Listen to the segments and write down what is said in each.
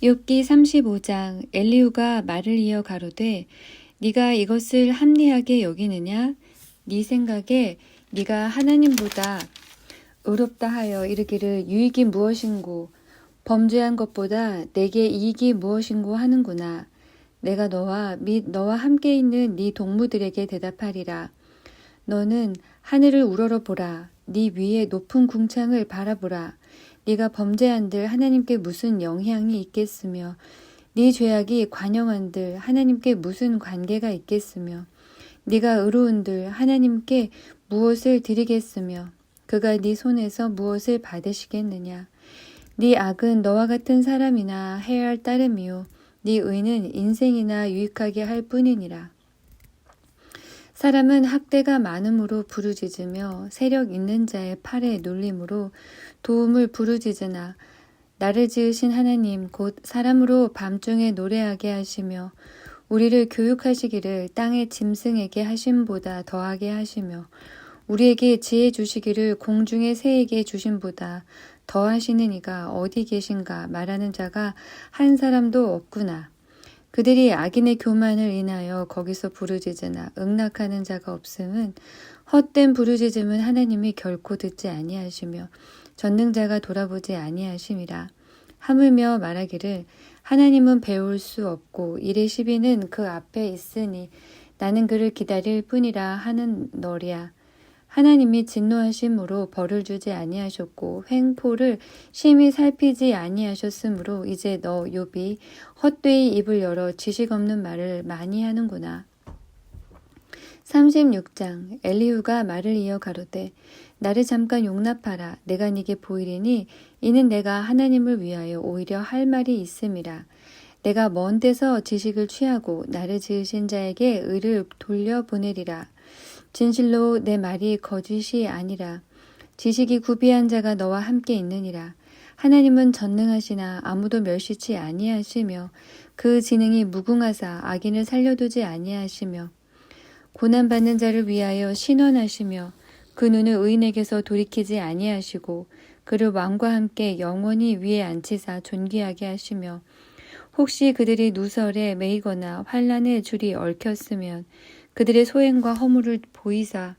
욥기 35장. 엘리후가 말을 이어 가로되 네가 이것을 합리하게 여기느냐? 네 생각에 네가 하나님보다 의롭다 하여 이르기를 유익이 무엇인고 범죄한 것보다 내게 이익이 무엇인고 하는구나. 내가 너와 및 너와 함께 있는 네 동무들에게 대답하리라. 너는 하늘을 우러러보라. 네 위에 높은 궁창을 바라보라. 네가 범죄한들 하나님께 무슨 영향이 있겠으며 네 죄악이 관영한들 하나님께 무슨 관계가 있겠으며 네가 의로운들 하나님께 무엇을 드리겠으며 그가 네 손에서 무엇을 받으시겠느냐. 네 악은 너와 같은 사람이나 해야 할 따름이요 네 의는 인생이나 유익하게 할 뿐이니라. 사람은 학대가 많음으로 부르짖으며 세력 있는 자의 팔에 놀림으로 도움을 부르짖으나 나를 지으신 하나님 곧 사람으로 밤중에 노래하게 하시며 우리를 교육하시기를 땅의 짐승에게 하심보다 더하게 하시며 우리에게 지혜 주시기를 공중의 새에게 주심보다 더하시는 이가 어디 계신가 말하는 자가 한 사람도 없구나. 그들이 악인의 교만을 인하여 거기서 부르짖으나 응낙하는 자가 없음은 헛된 부르짖음은 하나님이 결코 듣지 아니하시며 전능자가 돌아보지 아니하심이라. 하물며 말하기를 하나님은 배울 수 없고 일의 시비는 그 앞에 있으니 나는 그를 기다릴 뿐이라 하는 너랴. 하나님이 진노하심으로 벌을 주지 아니하셨고 횡포를 심히 살피지 아니하셨으므로 이제 너 욥이 헛되이 입을 열어 지식 없는 말을 많이 하는구나. 36장. 엘리후가 말을 이어 가로되 나를 잠깐 용납하라. 내가 네게 보이리니 이는 내가 하나님을 위하여 오히려 할 말이 있음이라. 내가 먼 데서 지식을 취하고 나를 지으신 자에게 의를 돌려보내리라. 진실로 내 말이 거짓이 아니라 지식이 구비한 자가 너와 함께 있느니라. 하나님은 전능하시나 아무도 멸시치 아니하시며 그 지능이 무궁하사 악인을 살려두지 아니하시며 고난받는 자를 위하여 신원하시며 그 눈을 의인에게서 돌이키지 아니하시고 그를 왕과 함께 영원히 위에 앉히사 존귀하게 하시며 혹시 그들이 누설에 매이거나 환난의 줄이 얽혔으면 그들의 소행과 허물을 보이사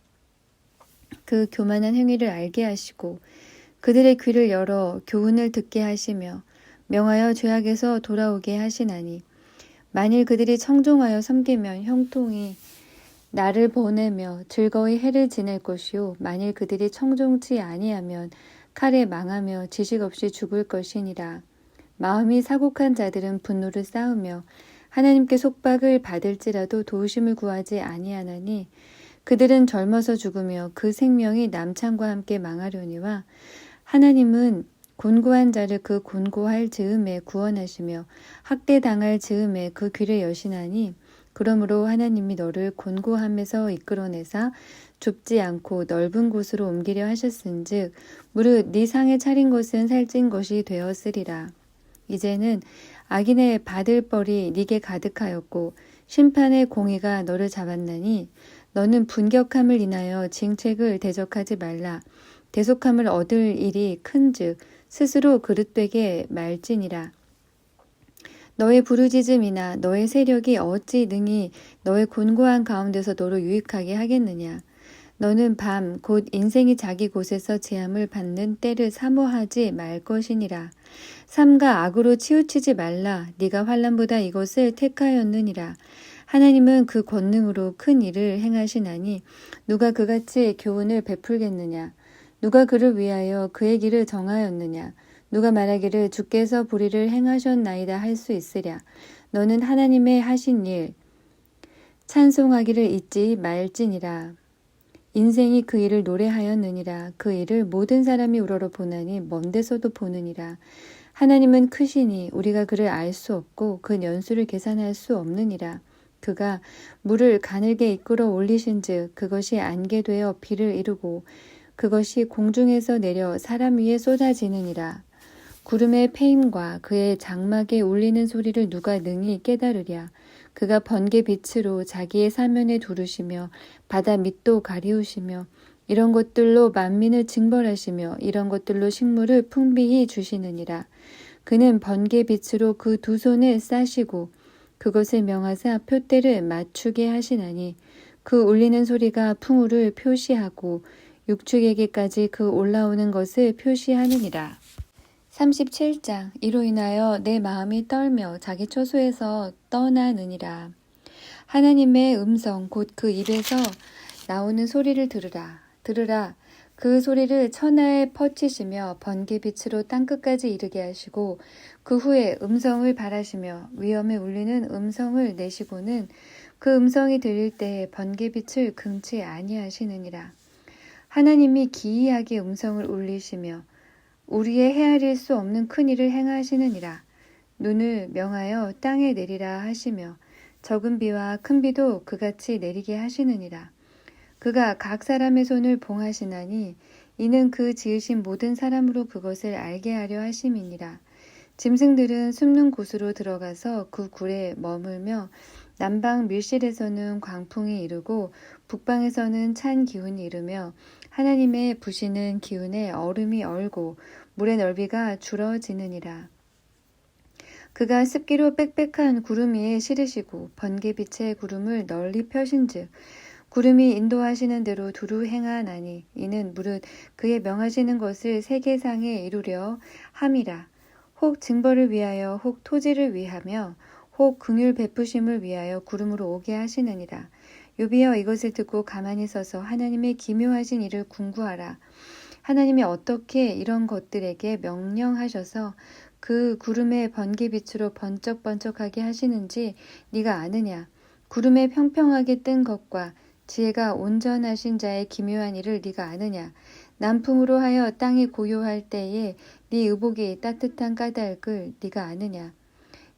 그 교만한 행위를 알게 하시고 그들의 귀를 열어 교훈을 듣게 하시며 명하여 죄악에서 돌아오게 하시나니 만일 그들이 청종하여 섬기면 형통이 나를 보내며 즐거이 해를 지낼 것이요 만일 그들이 청종치 아니하면 칼에 망하며 지식 없이 죽을 것이니라. 마음이 사곡한 자들은 분노를 쌓으며 하나님께 속박을 받을지라도 도우심을 구하지 아니하나니 그들은 젊어서 죽으며 그 생명이 남창과 함께 망하려니와 하나님은 곤고한 자를 그 곤고할 즈음에 구원하시며 학대당할 즈음에 그 귀를 여시나니 그러므로 하나님이 너를 곤고함에서 이끌어내사 좁지 않고 넓은 곳으로 옮기려 하셨은즉 무릇 네 상에 차린 것은 살찐 것이 되었으리라. 이제는 악인의 받을 벌이 네게 가득하였고 심판의 공의가 너를 잡았나니 너는 분격함을 인하여 징책을 대적하지 말라. 대속함을 얻을 일이 큰즉 스스로 그릇되게 말지니라. 너의 부르짖음이나 너의 세력이 어찌 능히 너의 곤고한 가운데서 너를 유익하게 하겠느냐. 너는 밤 곧 인생이 자기 곳에서 재함을 받는 때를 사모하지 말 것이니라. 삼가 악으로 치우치지 말라. 네가 환난보다 이것을 택하였느니라. 하나님은 그 권능으로 큰 일을 행하시나니 누가 그같이 교훈을 베풀겠느냐. 누가 그를 위하여 그의 길을 정하였느냐. 누가 말하기를 주께서 불의를 행하셨나이다 할 수 있으랴. 너는 하나님의 하신 일 찬송하기를 잊지 말지니라. 인생이 그 일을 노래하였느니라. 그 일을 모든 사람이 우러러 보나니 먼 데서도 보느니라. 하나님은 크시니 우리가 그를 알 수 없고 그 연수를 계산할 수 없느니라. 그가 물을 가늘게 이끌어 올리신즉 그것이 안개 되어 비를 이루고 그것이 공중에서 내려 사람 위에 쏟아지느니라. 구름의 패임과 그의 장막에 울리는 소리를 누가 능히 깨달으랴. 그가 번개 빛으로 자기의 사면에 두르시며 바다 밑도 가리우시며 이런 것들로 만민을 징벌하시며 이런 것들로 식물을 풍비히 주시느니라. 그는 번개빛으로 그 두 손을 싸시고 그것을 명하사 표대를 맞추게 하시나니 그 울리는 소리가 풍우를 표시하고 육축에게까지 그 올라오는 것을 표시하느니라. 37장. 이로 인하여 내 마음이 떨며 자기 처소에서 떠나느니라. 하나님의 음성 곧 그 입에서 나오는 소리를 들으라. 들으라. 그 소리를 천하에 퍼치시며 번개빛으로 땅끝까지 이르게 하시고 그 후에 음성을 발하시며 위엄에 울리는 음성을 내시고는 그 음성이 들릴 때에 번개빛을 금치 아니하시느니라. 하나님이 기이하게 음성을 울리시며 우리의 헤아릴 수 없는 큰 일을 행하시느니라. 눈을 명하여 땅에 내리라 하시며 적은 비와 큰 비도 그같이 내리게 하시느니라. 그가 각 사람의 손을 봉하시나니 이는 그 지으신 모든 사람으로 그것을 알게 하려 하심이니라. 짐승들은 숨는 곳으로 들어가서 그 굴에 머물며 남방 밀실에서는 광풍이 이르고 북방에서는 찬 기운이 이르며 하나님의 부시는 기운에 얼음이 얼고 물의 넓이가 줄어지느니라. 그가 습기로 빽빽한 구름 위에 실으시고 번개빛의 구름을 널리 펴신즉 구름이 인도하시는 대로 두루 행하나니 이는 무릇 그의 명하시는 것을 세계상에 이루려 함이라. 혹 징벌을 위하여 혹 토지를 위하며 혹 긍휼 베푸심을 위하여 구름으로 오게 하시느니라. 요비여 이것을 듣고 가만히 서서 하나님의 기묘하신 일을 궁구하라. 하나님이 어떻게 이런 것들에게 명령하셔서 그 구름의 번개빛으로 번쩍번쩍하게 하시는지 네가 아느냐? 구름에 평평하게 뜬 것과 지혜가 온전하신 자의 기묘한 일을 네가 아느냐? 남풍으로 하여 땅이 고요할 때에 네 의복이 따뜻한 까닭을 네가 아느냐?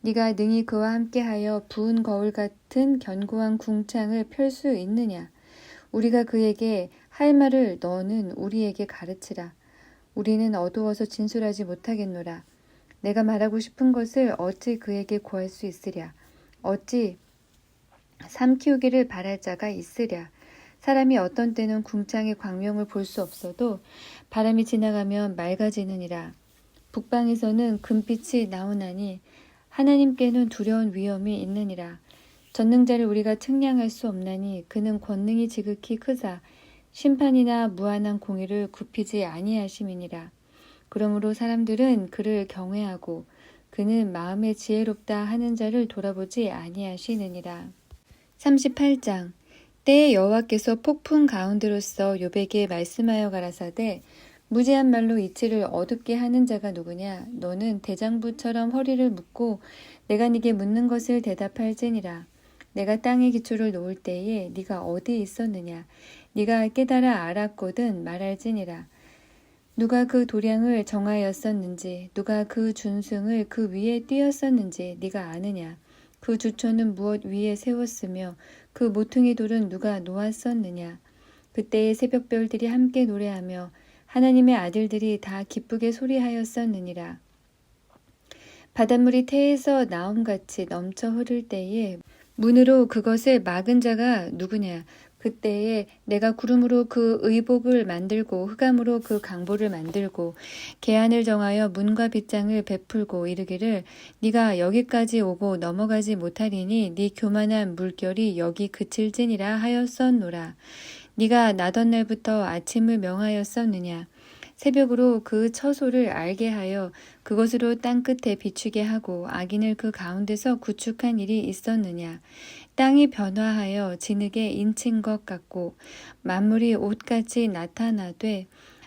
네가 능히 그와 함께하여 부은 거울 같은 견고한 궁창을 펼 수 있느냐? 우리가 그에게 할 말을 너는 우리에게 가르치라. 우리는 어두워서 진술하지 못하겠노라. 내가 말하고 싶은 것을 어찌 그에게 고할 수 있으랴? 어찌 삼키우기를 바랄 자가 있으랴? 사람이 어떤 때는 궁창의 광명을 볼 수 없어도 바람이 지나가면 맑아지느니라. 북방에서는 금빛이 나오나니 하나님께는 두려운 위엄이 있느니라. 전능자를 우리가 측량할 수 없나니 그는 권능이 지극히 크사 심판이나 무한한 공의를 굽히지 아니하심이니라. 그러므로 사람들은 그를 경외하고 그는 마음에 지혜롭다 하는 자를 돌아보지 아니하시느니라. 38장. 때에 여호와께서 폭풍 가운데로서 욥에게 말씀하여 가라사대 무지한 말로 이치를 어둡게 하는 자가 누구냐? 너는 대장부처럼 허리를 묶고 내가 네게 묻는 것을 대답할지니라. 내가 땅의 기초를 놓을 때에 네가 어디 있었느냐? 네가 깨달아 알았거든 말할지니라. 누가 그 도량을 정하였었는지 누가 그 준승을 그 위에 띄었었는지 네가 아느냐? 그 주초는 무엇 위에 세웠으며 그 모퉁이 돌은 누가 놓았었느냐? 그때의 새벽별들이 함께 노래하며 하나님의 아들들이 다 기쁘게 소리하였었느니라. 바닷물이 태에서 나옴같이 넘쳐 흐를 때에 문으로 그것을 막은 자가 누구냐? 그때에 내가 구름으로 그 의복을 만들고 흑암으로 그 강보를 만들고 계안을 정하여 문과 빗장을 베풀고 이르기를 네가 여기까지 오고 넘어가지 못하리니 네 교만한 물결이 여기 그칠지니라 하였었노라. 네가 나던 날부터 아침을 명하였었느냐? 새벽으로 그 처소를 알게 하여 그것으로 땅끝에 비추게 하고 악인을 그 가운데서 구축한 일이 있었느냐? 땅이 변화하여 진흙에 인친 것 같고 만물이 옷같이 나타나되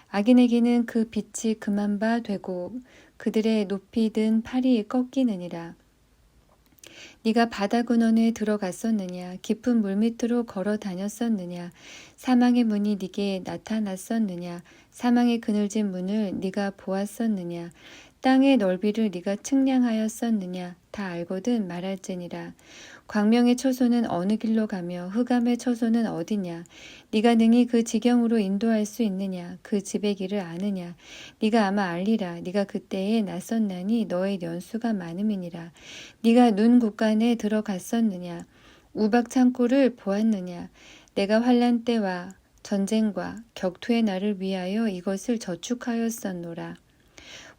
악인에게는 그 빛이 금한 바 되고 그들의 높이 든 팔이 꺾이느니라. 네가 바다 근원에 들어갔었느냐? 깊은 물밑으로 걸어 다녔었느냐? 사망의 문이 네게 나타났었느냐? 사망의 그늘진 문을 네가 보았었느냐? 땅의 넓이를 네가 측량하였었느냐? 다 알거든 말할지니라. 광명의 처소는 어느 길로 가며 흑암의 처소는 어디냐? 네가 능히 그 지경으로 인도할 수 있느냐? 그 집의 길을 아느냐? 네가 아마 알리라. 네가 그때에 낯섰나니 너의 연수가 많음이니라. 네가 눈 곳간에 들어갔었느냐? 우박 창고를 보았느냐? 내가 환난 때와 전쟁과 격투의 날을 위하여 이것을 저축하였었노라.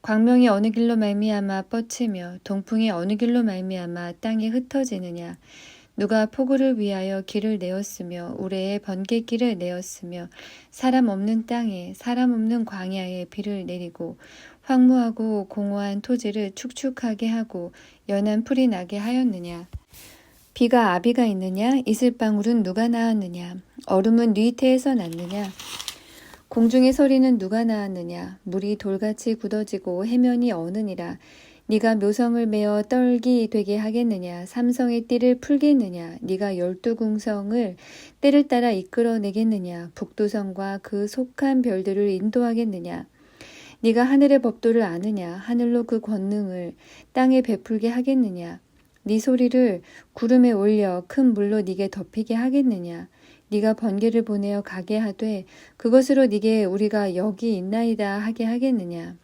광명이 어느 길로 말미암아 뻗치며 동풍이 어느 길로 말미암아 땅이 흩어지느냐. 누가 포구를 위하여 길을 내었으며 우레에 번갯길을 내었으며 사람 없는 땅에 사람 없는 광야에 비를 내리고 황무하고 공허한 토지를 축축하게 하고 연한 풀이 나게 하였느냐. 비가 아비가 있느냐. 이슬방울은 누가 낳았느냐. 얼음은 뉘태에서 났느냐. 공중의 서리는 누가 낳았느냐. 물이 돌같이 굳어지고 해면이 어느니라. 네가 묘성을 메어 떨기 되게 하겠느냐. 삼성의 띠를 풀겠느냐. 네가 12궁성을 때를 따라 이끌어내겠느냐. 북두성과 그 속한 별들을 인도하겠느냐. 네가 하늘의 법도를 아느냐. 하늘로 그 권능을 땅에 베풀게 하겠느냐. 네 소리를 구름에 올려 큰 물로 네게 덮이게 하겠느냐. 네가 번개를 보내어 가게 하되 그것으로 네게 우리가 여기 있나이다 하게 하겠느냐.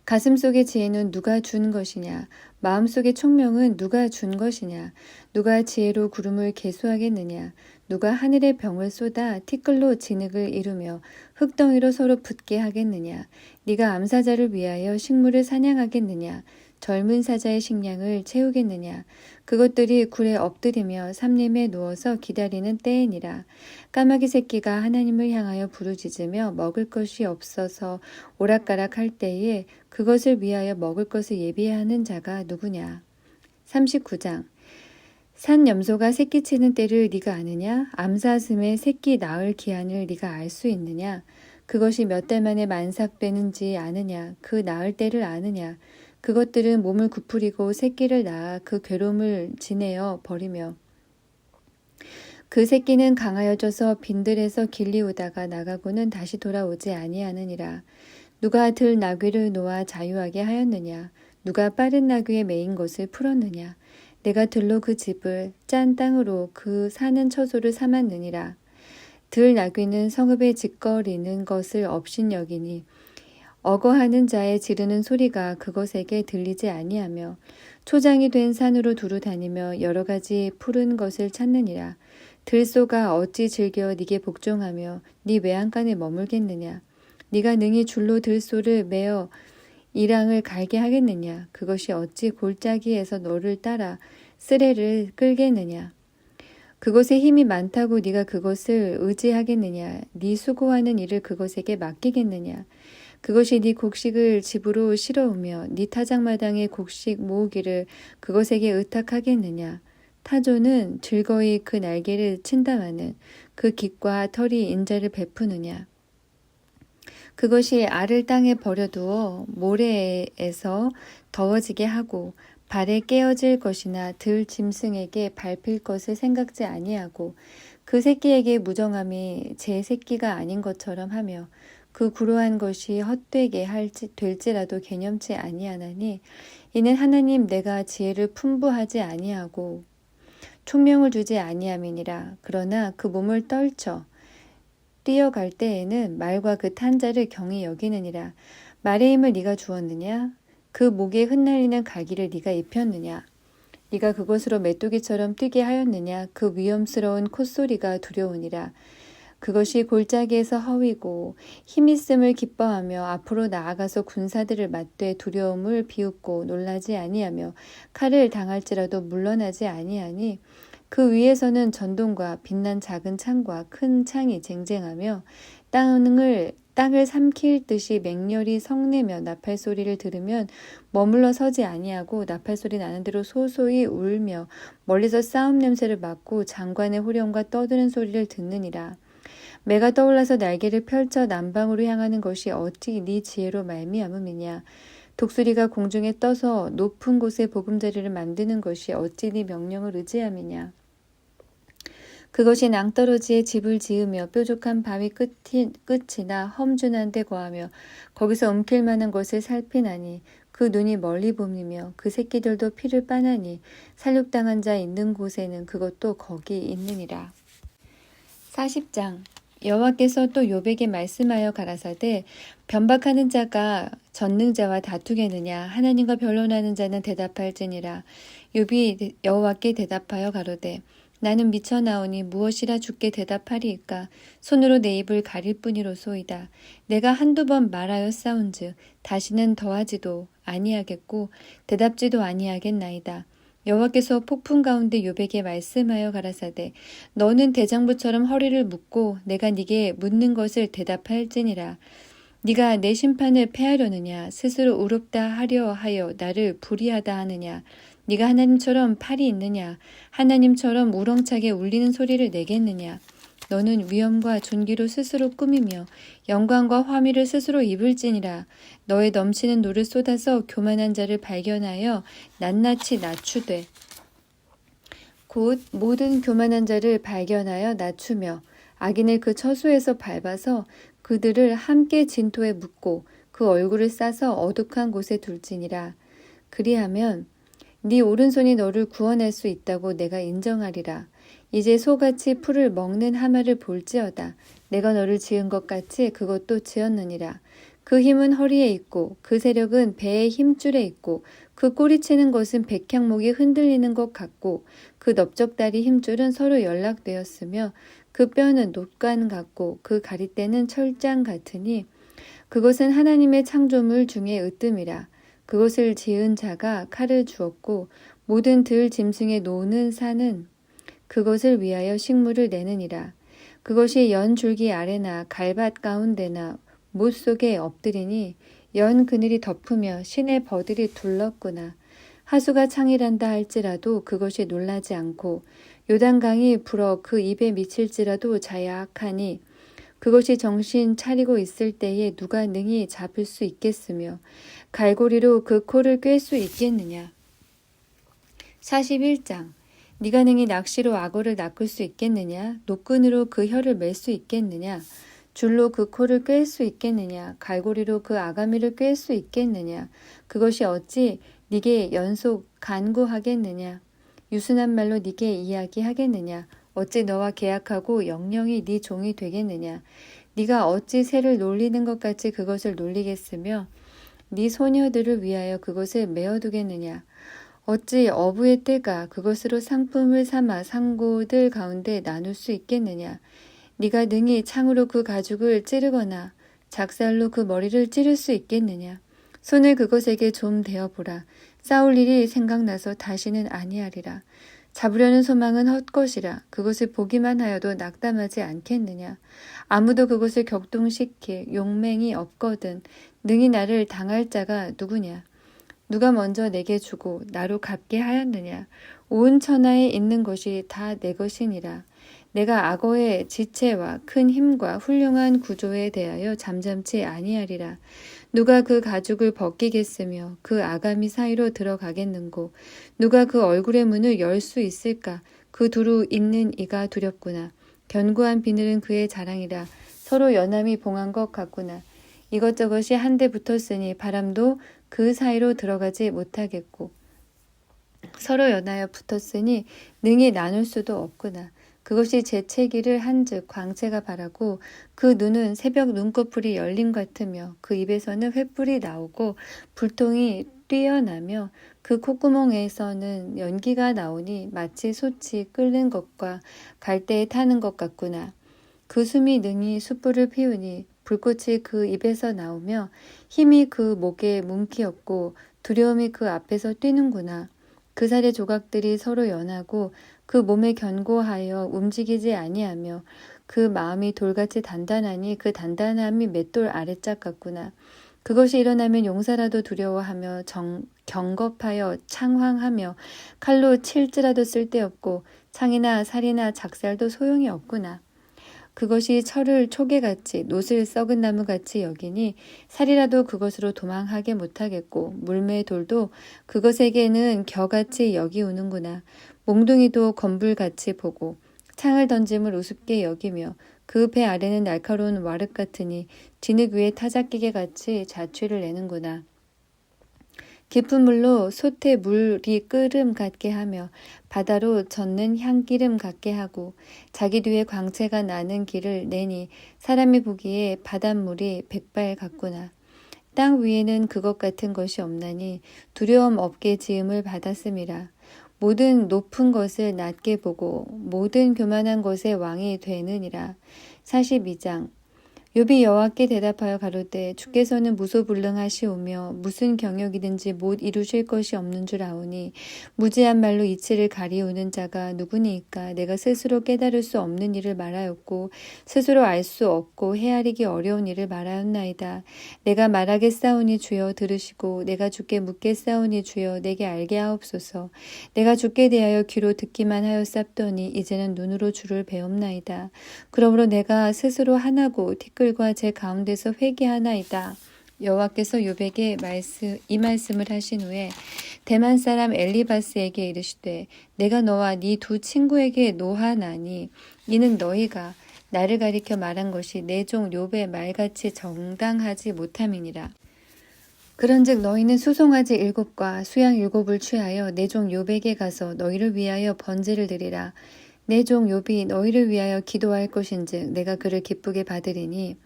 가슴속의 지혜는 누가 준 것이냐. 마음속의 총명은 누가 준 것이냐. 누가 지혜로 구름을 계수하겠느냐. 누가 하늘의 병을 쏟아 티끌로 진흙을 이루며 흙덩이로 서로 붙게 하겠느냐. 네가 암사자를 위하여 식물을 사냥하겠느냐. 젊은 사자의 식량을 채우겠느냐. 그것들이 굴에 엎드리며 삼림에 누워서 기다리는 때이니라. 까마귀 새끼가 하나님을 향하여 부르짖으며 먹을 것이 없어서 오락가락할 때에 그것을 위하여 먹을 것을 예비하는 자가 누구냐. 39장. 산 염소가 새끼치는 때를 네가 아느냐? 암사슴의 새끼 낳을 기한을 네가 알 수 있느냐? 그것이 몇 달 만에 만삭되는지 아느냐? 그 낳을 때를 아느냐? 그것들은 몸을 구부리고 새끼를 낳아 그 괴로움을 지내어 버리며 그 새끼는 강하여져서 빈들에서 길리우다가 나가고는 다시 돌아오지 아니하느니라. 누가 들 나귀를 놓아 자유하게 하였느냐? 누가 빠른 나귀에 매인 것을 풀었느냐? 내가 들로 그 집을 짠 땅으로 그 사는 처소를 삼았느니라. 들 나귀는 성읍에 짓거리는 것을 업신여기니 어거하는 자의 지르는 소리가 그것에게 들리지 아니하며 초장이 된 산으로 두루 다니며 여러 가지 푸른 것을 찾느니라. 들소가 어찌 즐겨 네게 복종하며 네 외양간에 머물겠느냐. 네가 능히 줄로 들소를 메어 이랑을 갈게 하겠느냐. 그것이 어찌 골짜기에서 너를 따라 쓰레를 끌겠느냐. 그것에 힘이 많다고 네가 그것을 의지하겠느냐. 네 수고하는 일을 그것에게 맡기겠느냐. 그것이 네 곡식을 집으로 실어오며 네 타작마당에 곡식 모으기를 그것에게 의탁하겠느냐. 타조는 즐거이 그 날개를 친다마는 그 깃과 털이 인자를 베푸느냐. 그것이 알을 땅에 버려두어 모래에서 더워지게 하고 발에 깨어질 것이나 들 짐승에게 밟힐 것을 생각지 아니하고 그 새끼에게 무정함이 제 새끼가 아닌 것처럼 하며 그 구로한 것이 헛되게 될지라도 개념치 아니하나니 이는 하나님 내가 지혜를 풍부하지 아니하고 총명을 주지 아니함이니라. 그러나 그 몸을 떨쳐 뛰어갈 때에는 말과 그 탄자를 경히 여기느니라. 말의 힘을 네가 주었느냐? 그 목에 흩날리는 갈기를 네가 입혔느냐? 네가 그것으로 메뚜기처럼 뛰게 하였느냐? 그 위험스러운 콧소리가 두려우니라. 그것이 골짜기에서 허위고 힘있음을 기뻐하며 앞으로 나아가서 군사들을 맞되 두려움을 비웃고 놀라지 아니하며 칼을 당할지라도 물러나지 아니하니 그 위에서는 전동과 빛난 작은 창과 큰 창이 쟁쟁하며 땅을 삼킬 듯이 맹렬히 성내며 나팔 소리를 들으면 머물러 서지 아니하고 나팔 소리 나는 대로 소소히 울며 멀리서 싸움 냄새를 맡고 장관의 호령과 떠드는 소리를 듣느니라. 매가 떠올라서 날개를 펼쳐 남방으로 향하는 것이 어찌 네 지혜로 말미암음이냐. 독수리가 공중에 떠서 높은 곳에 보금자리를 만드는 것이 어찌 네 명령을 의지함이냐. 그것이 낭떠러지에 집을 지으며 뾰족한 바위 끝이나 험준한 데 거하며 거기서 움킬 만한 것을 살피나니 그 눈이 멀리 봄이며 그 새끼들도 피를 빠나니 살육당한 자 있는 곳에는 그것도 거기 있느니라. 40장. 여호와께서 또 욥에게 말씀하여 가라사대 변박하는 자가 전능자와 다투겠느냐. 하나님과 변론하는 자는 대답할지니라. 욥이 여호와께 대답하여 가로되 나는 미쳐나오니 무엇이라 주께 대답하리이까. 손으로 내 입을 가릴 뿐이로소이다. 내가 한두 번 말하였사온즉 다시는 더하지도 아니하겠고 대답지도 아니하겠나이다. 여호와께서 폭풍 가운데 욥에게 말씀하여 가라사대 너는 대장부처럼 허리를 묶고 내가 네게 묻는 것을 대답할지니라. 네가 내 심판을 패하려느냐 스스로 의롭다 하려 하여 나를 불의하다 하느냐. 네가 하나님처럼 팔이 있느냐 하나님처럼 우렁차게 울리는 소리를 내겠느냐. 너는 위엄과 존귀로 스스로 꾸미며 영광과 화미를 스스로 입을지니라. 너의 넘치는 노를 쏟아서 교만한 자를 발견하여 낱낱이 낮추되 곧 모든 교만한 자를 발견하여 낮추며 악인을 그 처소에서 밟아서 그들을 함께 진토에 묻고 그 얼굴을 싸서 어둑한 곳에 둘지니라. 그리하면 네 오른손이 너를 구원할 수 있다고 내가 인정하리라. 이제 소같이 풀을 먹는 하마를 볼지어다. 내가 너를 지은 것 같이 그것도 지었느니라. 그 힘은 허리에 있고 그 세력은 배의 힘줄에 있고 그 꼬리치는 것은 백향목이 흔들리는 것 같고 그 넓적다리 힘줄은 서로 연락되었으며 그 뼈는 놋간 같고 그 가리대는 철장 같으니 그것은 하나님의 창조물 중에 으뜸이라. 그것을 지은 자가 칼을 주었고 모든 들 짐승에 노는 산은 그것을 위하여 식물을 내느니라. 그것이 연 줄기 아래나 갈밭 가운데나 못 속에 엎드리니 연 그늘이 덮으며 신의 버들이 둘렀구나. 하수가 창이란다 할지라도 그것이 놀라지 않고 요단강이 불어 그 입에 미칠지라도 자약하니 그것이 정신 차리고 있을 때에 누가 능히 잡을 수 있겠으며 갈고리로 그 코를 꿰 수 있겠느냐. 41장 네가 능히 낚시로 악어를 낚을 수 있겠느냐. 노끈으로 그 혀를 맬 수 있겠느냐. 줄로 그 코를 꿰 수 있겠느냐. 갈고리로 그 아가미를 꿰 수 있겠느냐. 그것이 어찌 네게 연속 간구하겠느냐. 유순한 말로 네게 이야기하겠느냐. 어찌 너와 계약하고 영영이 네 종이 되겠느냐. 네가 어찌 새를 놀리는 것 같이 그것을 놀리겠으며 네 소녀들을 위하여 그것을 메어두겠느냐. 어찌 어부의 떼가 그것으로 상품을 삼아 상고들 가운데 나눌 수 있겠느냐. 네가 능히 창으로 그 가죽을 찌르거나 작살로 그 머리를 찌를 수 있겠느냐. 손을 그것에게 좀 대어보라. 싸울 일이 생각나서 다시는 아니하리라. 잡으려는 소망은 헛것이라. 그것을 보기만 하여도 낙담하지 않겠느냐. 아무도 그것을 격동시킬 용맹이 없거든 능히 나를 당할 자가 누구냐. 누가 먼저 내게 주고 나로 갚게 하였느냐. 온 천하에 있는 것이 다 내 것이니라. 내가 악어의 지체와 큰 힘과 훌륭한 구조에 대하여 잠잠치 아니하리라. 누가 그 가죽을 벗기겠으며 그 아가미 사이로 들어가겠는고. 누가 그 얼굴의 문을 열 수 있을까. 그 두루 있는 이가 두렵구나. 견고한 비늘은 그의 자랑이라. 서로 연함이 봉한 것 같구나. 이것저것이 한데 붙었으니 바람도 그 사이로 들어가지 못하겠고 서로 연하여 붙었으니 능히 나눌 수도 없구나. 그것이 재채기를 한즉 광채가 바라고 그 눈은 새벽 눈꺼풀이 열림 같으며 그 입에서는 횃불이 나오고 불통이 뛰어나며 그 콧구멍에서는 연기가 나오니 마치 솥이 끓는 것과 갈대에 타는 것 같구나. 그 숨이 능히 숯불을 피우니 불꽃이 그 입에서 나오며 힘이 그 목에 뭉키었고 두려움이 그 앞에서 뛰는구나. 그 살의 조각들이 서로 연하고 그 몸에 견고하여 움직이지 아니하며 그 마음이 돌같이 단단하니 그 단단함이 맷돌 아래짝 같구나. 그것이 일어나면 용사라도 두려워하며 경겁하여 창황하며 칼로 칠지라도 쓸데없고 창이나 살이나 작살도 소용이 없구나. 그것이 철을 초계같이 노슬 썩은 나무같이 여기니 살이라도 그것으로 도망하게 못하겠고 물매의 돌도 그것에게는 겨같이 여기우는구나. 몽둥이도 건불같이 보고 창을 던짐을 우습게 여기며 그 배 아래는 날카로운 와륵 같으니 진흙 위에 타작기계같이 자취를 내는구나. 깊은 물로 솥에 물이 끓음 같게 하며 바다로 젓는 향기름 같게 하고 자기 뒤에 광채가 나는 길을 내니 사람이 보기에 바닷물이 백발 같구나. 땅 위에는 그것 같은 것이 없나니 두려움 없게 지음을 받았음이라. 모든 높은 것을 낮게 보고 모든 교만한 것의 왕이 되느니라. 42장. 욥이 여호와께 대답하여 가로되 주께서는 무소불능하시오며 무슨 경역이든지 못 이루실 것이 없는 줄 아오니 무지한 말로 이치를 가리우는 자가 누구니이까. 내가 스스로 깨달을 수 없는 일을 말하였고 스스로 알 수 없고 헤아리기 어려운 일을 말하였나이다. 내가 말하겠사오니 주여 들으시고 내가 주께 묻겠사오니 주여 내게 알게 하옵소서. 내가 주께 대하여 귀로 듣기만 하였사더니 이제는 눈으로 주를 배옵나이다. 그러므로 내가 스스로 하나고 티끌과 제 가운데서 회개하나이다. 여호와께서 욥에게 이 말씀을 하신 후에 대만 사람 엘리바스에게 이르시되 내가 너와 네 두 친구에게 노하나니 이는 너희가 나를 가리켜 말한 것이 내 종 욥의 말같이 정당하지 못함이니라. 그런즉 너희는 수송아지 7과 수양 7을 취하여 내 종 욥에게 가서 너희를 위하여 번제를 드리라. 내 종 욥이 너희를 위하여 기도할 것인즉 내가 그를 기쁘게 받으리니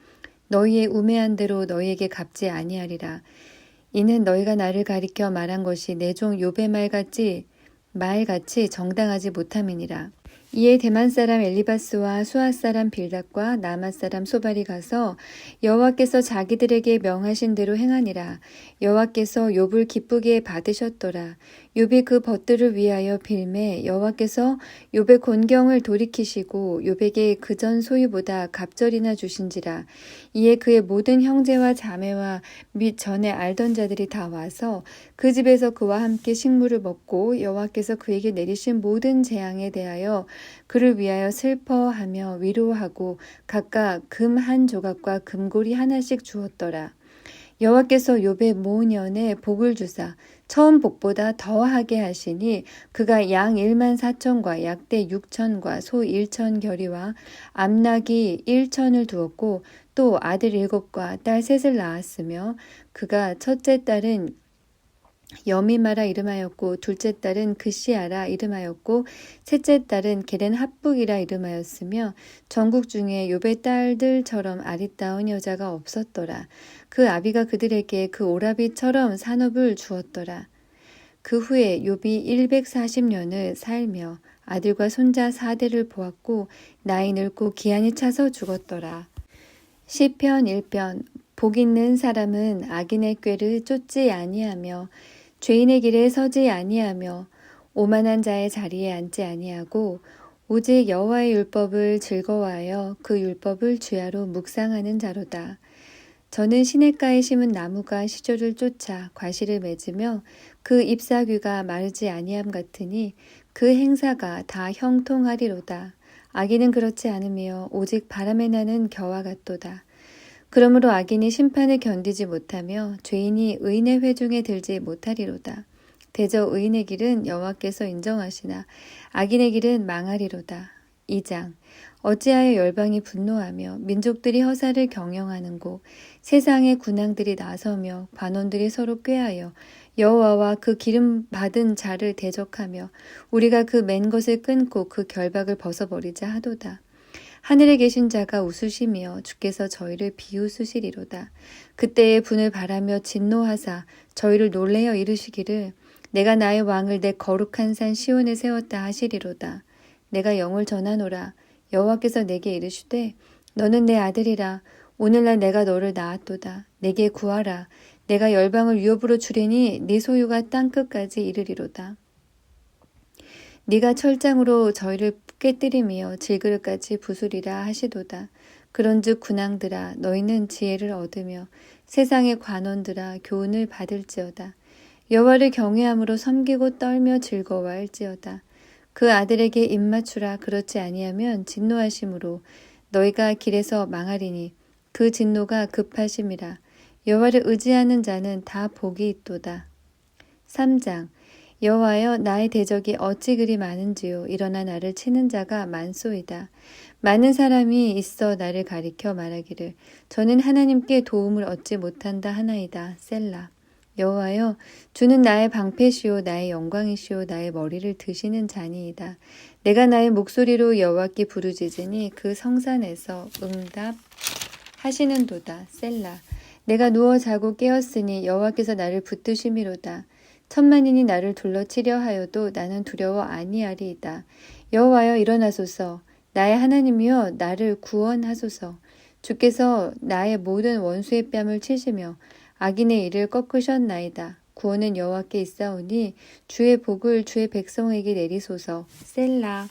너희의 우매한 대로 너희에게 갚지 아니하리라. 이는 너희가 나를 가리켜 말한 것이 내 종 욥의 말같이 정당하지 못함이니라. 이에 대만 사람 엘리바스와 수아 사람 빌닷과 나맛 사람 소발이 가서 여호와께서 자기들에게 명하신 대로 행하니라. 여호와께서 욥을 기쁘게 받으셨더라. 욥이 그 벗들을 위하여 빌매 여호와께서 욥의 곤경을 돌이키시고 욥에게 그전 소유보다 갑절이나 주신지라. 이에 그의 모든 형제와 자매와 및 전에 알던 자들이 다 와서 그 집에서 그와 함께 식물을 먹고 여호와께서 그에게 내리신 모든 재앙에 대하여 그를 위하여 슬퍼하며 위로하고 각각 금 한 조각과 금고리 하나씩 주었더라. 여호와께서 욥의 모년에 복을 주사 처음 복보다 더하게 하시니 그가 양 14,000과 약대 6,000과 소 1,000겨리와 암나귀 1,000을 두었고 또 아들 7과 딸 3을 낳았으며 그가 첫째 딸은 여미마라 이름하였고 둘째 딸은 그시아라 이름하였고 셋째 딸은 게렌 합북이라 이름하였으며 전국 중에 욥의 딸들처럼 아리따운 여자가 없었더라. 그 아비가 그들에게 그 오라비처럼 산업을 주었더라. 그 후에 욥이 140년을 살며 아들과 손자 4대를 보았고 나이 늙고 기한이 차서 죽었더라. 시편 1편. 복 있는 사람은 악인의 꾀를 쫓지 아니하며 죄인의 길에 서지 아니하며 오만한 자의 자리에 앉지 아니하고 오직 여호와의 율법을 즐거워하여 그 율법을 주야로 묵상하는 자로다. 저는 시냇가에 심은 나무가 시조를 쫓아 과실을 맺으며 그 잎사귀가 마르지 아니함 같으니 그 행사가 다 형통하리로다. 악인은 그렇지 않으며 오직 바람에 나는 겨와 같도다. 그러므로 악인이 심판을 견디지 못하며 죄인이 의인의 회중에 들지 못하리로다. 대저 의인의 길은 여호와께서 인정하시나 악인의 길은 망하리로다. 2장. 어찌하여 열방이 분노하며 민족들이 허사를 경영하는고 세상의 군왕들이 나서며 관원들이 서로 꾀하여 여호와와 그 기름 받은 자를 대적하며 우리가 그 맨 것을 끊고 그 결박을 벗어버리자 하도다. 하늘에 계신 자가 웃으시며 주께서 저희를 비웃으시리로다. 그때에 분을 바라며 진노하사 저희를 놀래어 이르시기를 내가 나의 왕을 내 거룩한 산 시온에 세웠다 하시리로다. 내가 영을 전하노라. 여호와께서 내게 이르시되 너는 내 아들이라. 오늘날 내가 너를 낳았도다. 내게 구하라. 내가 열방을 유업으로 주리니 네 소유가 땅끝까지 이르리로다. 네가 철장으로 저희를 깨뜨리며 질그릇같이 부수리라 하시도다. 그런즉 군왕들아 너희는 지혜를 얻으며 세상의 관원들아 교훈을 받을지어다. 여호와를 경외함으로 섬기고 떨며 즐거워할지어다. 그 아들에게 입맞추라. 그렇지 아니하면 진노하심으로 너희가 길에서 망하리니 그 진노가 급하심이라. 여호와를 의지하는 자는 다 복이 있도다. 3장. 여호와여 나의 대적이 어찌 그리 많은지요. 일어나 나를 치는 자가 많소이다. 많은 사람이 있어 나를 가리켜 말하기를 저는 하나님께 도움을 얻지 못한다 하나이다. 셀라. 여호와여 주는 나의 방패시오 나의 영광이시오 나의 머리를 드시는 자니이다. 내가 나의 목소리로 여호와께 부르짖으니 그 성산에서 응답하시는도다. 셀라. 내가 누워 자고 깨었으니 여호와께서 나를 붙드심이로다. 천만인이 나를 둘러치려 하여도 나는 두려워 아니하리이다. 여호와여 일어나소서. 나의 하나님이여 나를 구원하소서. 주께서 나의 모든 원수의 뺨을 치시며 악인의 일을 꺾으셨나이다. 구원은 여호와께 있사오니 주의 복을 주의 백성에게 내리소서. 셀라.